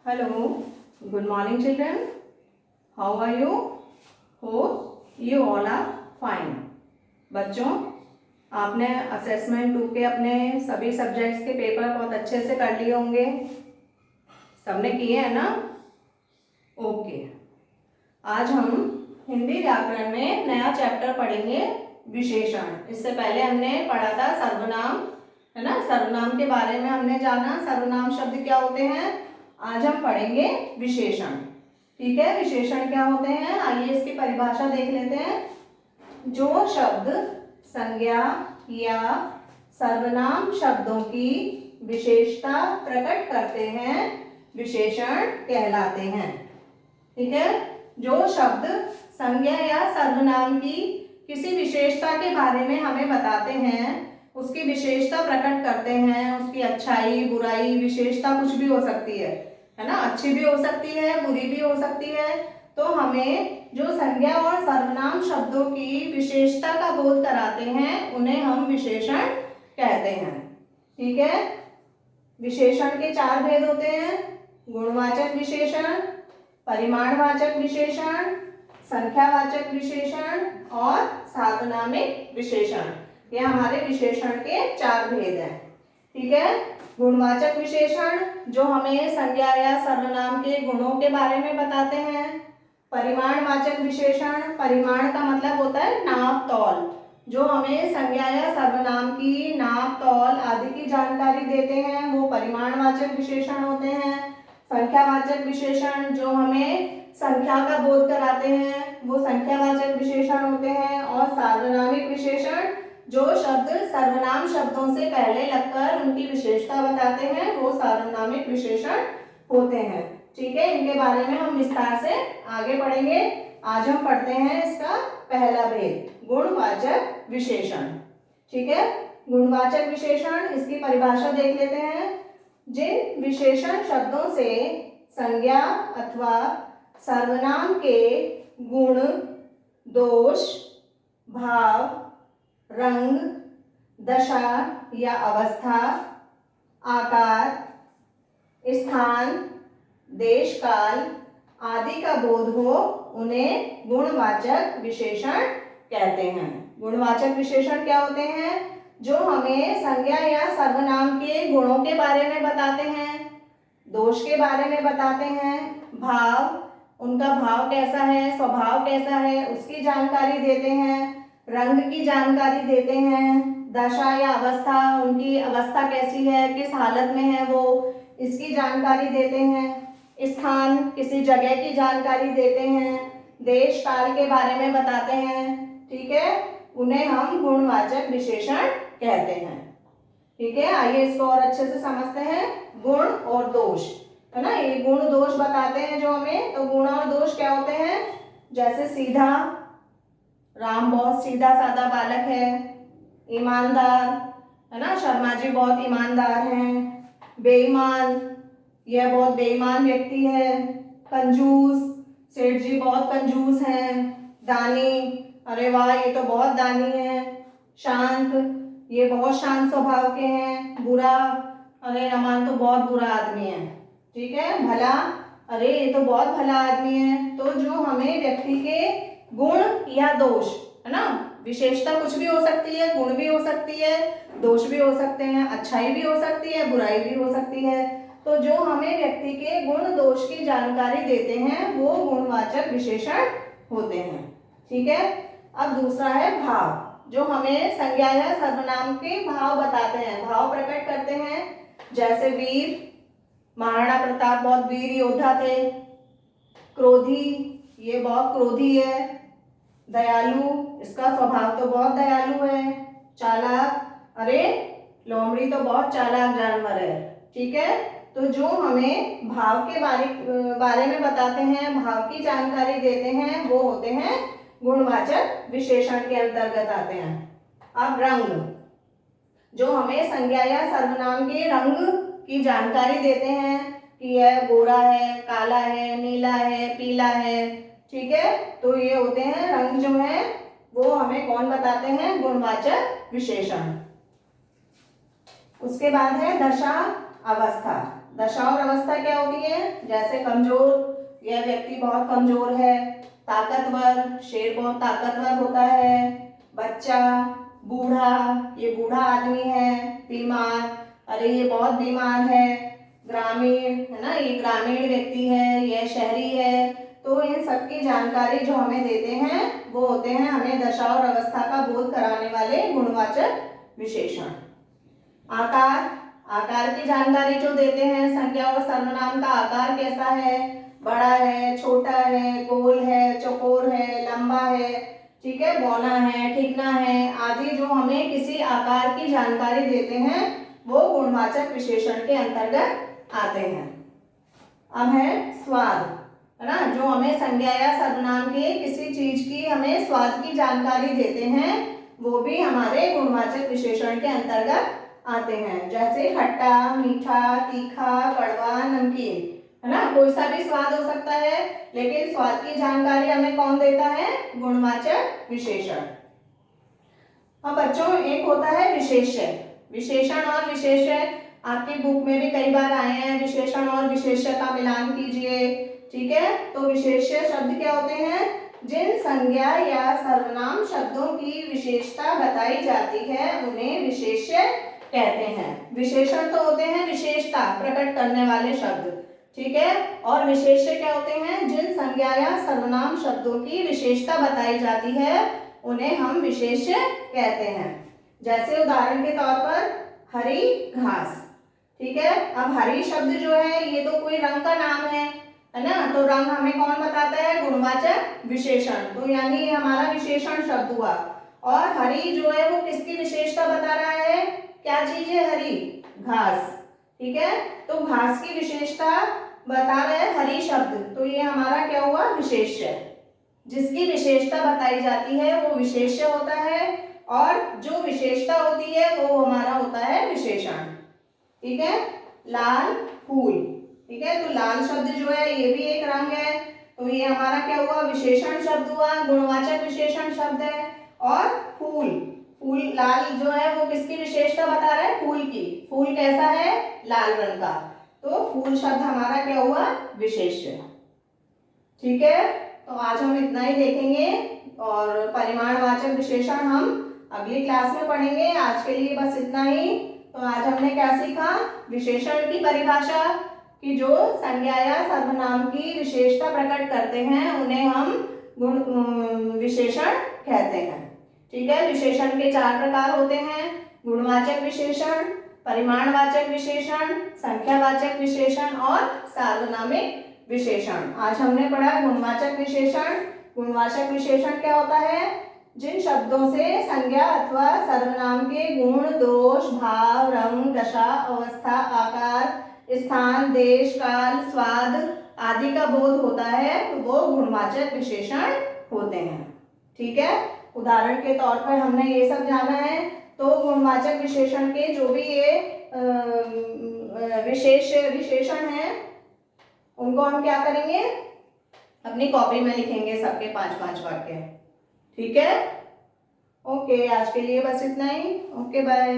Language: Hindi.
Hello, good morning children. How are you? Hope you all are fine. बच्चों, आपने असेसमेंट 2 के अपने सभी सब्जेक्ट्स के पेपर बहुत अच्छे से कर लिए होंगे। सबने किए हैं ना? ओके। आज हम हिंदी व्याकरण में नया चैप्टर पढ़ेंगे, विशेषण। इससे पहले हमने पढ़ा था सर्वनाम, है ना? सर्वनाम के बारे में हमने जाना, सर्वनाम शब्द क्या होते हैं। आज हम पढ़ेंगे विशेषण। ठीक है, विशेषण क्या होते हैं, आइए इसकी परिभाषा देख लेते हैं। जो शब्द संज्ञा या सर्वनाम शब्दों की विशेषता प्रकट करते हैं, विशेषण कहलाते हैं। ठीक है, जो शब्द संज्ञा या सर्वनाम की किसी विशेषता के बारे में हमें बताते हैं, उसकी विशेषता प्रकट करते हैं, उसकी अच्छाई बुराई विशेषता कुछ भी हो सकती है ना? अच्छी भी हो सकती है, बुरी भी हो सकती है। तो हमें जो संज्ञा और सर्वनाम शब्दों की विशेषता का बोध कराते हैं, उन्हें हम विशेषण कहते हैं। ठीक है, विशेषण के 4 भेद होते हैं: गुणवाचक विशेषण, परिमाणवाचक विशेषण, संख्यावाचक विशेषण और सार्वनामिक विशेषण। ये हमारे विशेषण के 4 भेद हैं। ठीक है, गुणवाचक विशेषण जो हमें संज्ञा या सर्वनाम के गुणों के बारे में बताते हैं। परिमाणवाचक विशेषण, परिमाण का मतलब होता है नाप तौल, जो हमें संज्ञा या सर्वनाम की नाप तौल आदि की जानकारी देते हैं, वो परिमाणवाचक विशेषण होते हैं। संख्यावाचक विशेषण जो हमें संख्या का बोध कराते हैं, वो संख्यावाचक विशेषण होते हैं। और सार्वनामिक विशेषण जो शब्द सर्वनाम शब्दों से पहले लगकर उनकी विशेषता बताते हैं, वो सार्वनामिक विशेषण होते हैं। ठीक है, इनके बारे में हम विस्तार से आगे पढ़ेंगे। आज हम पढ़ते हैं इसका पहला भेद, गुणवाचक विशेषण। ठीक है, गुणवाचक विशेषण, इसकी परिभाषा देख लेते हैं। जिन विशेषण शब्दों से संज्ञा अथवा सर्वनाम के गुण, दोष, भाव, रंग, दशा या अवस्था, आकार, स्थान, देश काल आदि का बोध हो, उन्हें गुणवाचक विशेषण कहते हैं। गुणवाचक विशेषण क्या होते हैं? जो हमें संज्ञा या सर्वनाम के गुणों के बारे में बताते हैं, दोष के बारे में बताते हैं, भाव, उनका भाव कैसा है, स्वभाव कैसा है, उसकी जानकारी देते हैं, रंग की जानकारी देते हैं, दशा या अवस्था, उनकी अवस्था कैसी है, किस हालत में है वो, इसकी जानकारी देते हैं, स्थान, किसी जगह की जानकारी देते हैं, देश काल के बारे में बताते हैं। ठीक है, उन्हें हम गुणवाचक विशेषण कहते हैं। ठीक है, आइए इसको और अच्छे से समझते हैं। गुण और दोष, है ना? ये गुण दोष बताते हैं जो हमें। तो गुण और दोष क्या होते हैं? जैसे सीधा, राम बहुत सीधा साधा बालक है। ईमानदार, है ना? शर्मा जी बहुत ईमानदार हैं। बेईमान, यह बहुत बेईमान व्यक्ति है। कंजूस, सेठ जी बहुत कंजूस हैं। दानी, अरे वाह ये तो बहुत दानी है। शांत, ये बहुत शांत स्वभाव के हैं। बुरा, अरे रमान तो बहुत बुरा आदमी है। ठीक है, भला, अरे ये तो बहुत भला आदमी है। तो जो हमें व्यक्ति के गुण या दोष, है ना, विशेषता कुछ भी हो सकती है, गुण भी हो सकती है, दोष भी हो सकते हैं, अच्छाई भी हो सकती है, बुराई भी हो सकती है। तो जो हमें व्यक्ति के गुण दोष की जानकारी देते हैं, वो गुणवाचक विशेषण होते हैं। ठीक है, अब दूसरा है भाव, जो हमें संज्ञा या सर्वनाम के भाव बताते हैं, भाव प्रकट करते हैं। जैसे वीर, महाराणा प्रताप बहुत वीर योद्धा थे। क्रोधी, ये बहुत क्रोधी है। दयालु, इसका स्वभाव तो बहुत दयालु है। चालाक, अरे लोमड़ी तो बहुत चालाक जानवर है। ठीक है, तो जो हमें भाव के बारे में बताते हैं, भाव की जानकारी देते हैं, वो होते हैं गुणवाचक विशेषण के अंतर्गत आते हैं। अब रंग, जो हमें संज्ञा या सर्वनाम के रंग की जानकारी देते हैं कि यह गोरा है, काला है, नीला है, पीला है। ठीक है, तो ये होते हैं रंग, जो है वो हमें कौन बताते हैं? गुणवाचक विशेषण। उसके बाद है दशा, अवस्था। दशा और अवस्था क्या होती है? जैसे कमजोर, यह व्यक्ति बहुत कमजोर है। ताकतवर, शेर बहुत ताकतवर होता है। बच्चा, बूढ़ा, ये बूढ़ा आदमी है। बीमार, अरे ये बहुत बीमार है। ग्रामीण है ना, ये ग्रामीण व्यक्ति है, यह शहरी है। तो इन सबकी जानकारी जो हमें देते हैं वो होते हैं हमें दशा और अवस्था का बोध कराने वाले गुणवाचक विशेषण। आकार, आकार की जानकारी जो देते हैं, संज्ञा और सर्वनाम का आकार कैसा है, बड़ा है, छोटा है, गोल है, चौकोर है, लंबा है, ठीक है, बौना है, ठिकना है, आदि जो हमें किसी आकार की जानकारी देते हैं वो गुणवाचक विशेषण के अंतर्गत आते हैं। अब है स्वाद, है ना, जो हमें संज्ञा या सर्वनाम के किसी चीज की हमें स्वाद की जानकारी देते हैं वो भी हमारे गुणवाचक विशेषण के अंतर्गत आते हैं। जैसे खट्टा, मीठा, तीखा, कड़वा, नमकीन, है ना, कोई सा भी स्वाद हो सकता है, लेकिन स्वाद की जानकारी हमें कौन देता है? गुणवाचक विशेषण। अब बच्चों एक होता है विशेष्य। विशेषण और विशेष्य आपकी बुक में भी कई बार आए हैं। विशेषण और विशेष्य का मिलान कीजिए, ठीक है। तो विशेष्य शब्द क्या होते हैं? जिन संज्ञा या सर्वनाम शब्दों की विशेषता बताई जाती है उन्हें विशेष्य कहते हैं। विशेषण तो होते हैं विशेषता प्रकट करने वाले शब्द, ठीक है, और विशेष्य क्या होते हैं? जिन संज्ञा या सर्वनाम शब्दों की विशेषता बताई जाती है उन्हें हम विशेष्य कहते हैं। जैसे उदाहरण के तौर पर हरी घास, ठीक है। अब हरी शब्द जो है ये तो कोई रंग का नाम है ना, तो रंग हमें कौन बताता है? गुणवाचक विशेषण। तो यानी ये हमारा विशेषण शब्द हुआ। और हरी जो है वो किसकी विशेषता बता रहा है? क्या चीज है हरी? घास, ठीक है। तो घास की विशेषता बता रहे हैं हरी शब्द, तो ये हमारा क्या हुआ? विशेष्य। जिसकी विशेषता बताई जाती है वो विशेष्य होता है और जो विशेषता होती है वो हमारा होता है विशेषण, ठीक है। लाल फूल, ठीक है, तो लाल शब्द जो है ये भी एक रंग है, तो ये हमारा क्या हुआ? विशेषण शब्द हुआ, गुणवाचक विशेषण शब्द है। और फूल, फूल लाल जो है वो किसकी विशेषता बता रहा है? फूल की। फूल कैसा है? लाल रंग का। तो फूल शब्द हमारा क्या हुआ? विशेष्य, ठीक है। तो आज हम इतना ही देखेंगे और परिमाणवाचक विशेषण हम अगली क्लास में पढ़ेंगे। आज के लिए बस इतना ही। तो आज हमने क्या सीखा? विशेषण की परिभाषा, कि जो संज्ञा या सर्वनाम की विशेषता प्रकट करते हैं उन्हें हम विशेषण कहते हैं, ठीक है। विशेषण के 4 प्रकार होते हैं: गुणवाचक विशेषण, परिमाणवाचक विशेषण, संख्यावाचक विशेषण और सार्वनामिक विशेषण। आज हमने पढ़ा गुणवाचक विशेषण। गुणवाचक विशेषण क्या होता है? जिन शब्दों से संज्ञा अथवा सर्वनाम के गुण, दोष, भाव, रंग, दशा, अवस्था, आकार, स्थान, देश, काल, स्वाद आदि का बोध होता है वो गुणवाचक विशेषण होते हैं, ठीक है। उदाहरण के तौर पर हमने ये सब जाना है। तो गुणवाचक विशेषण के जो भी ये विशेषण हैं उनको हम क्या करेंगे? अपनी कॉपी में लिखेंगे सबके 5-5 वाक्य, ठीक है। ओके, आज के लिए बस इतना ही। Okay, bye.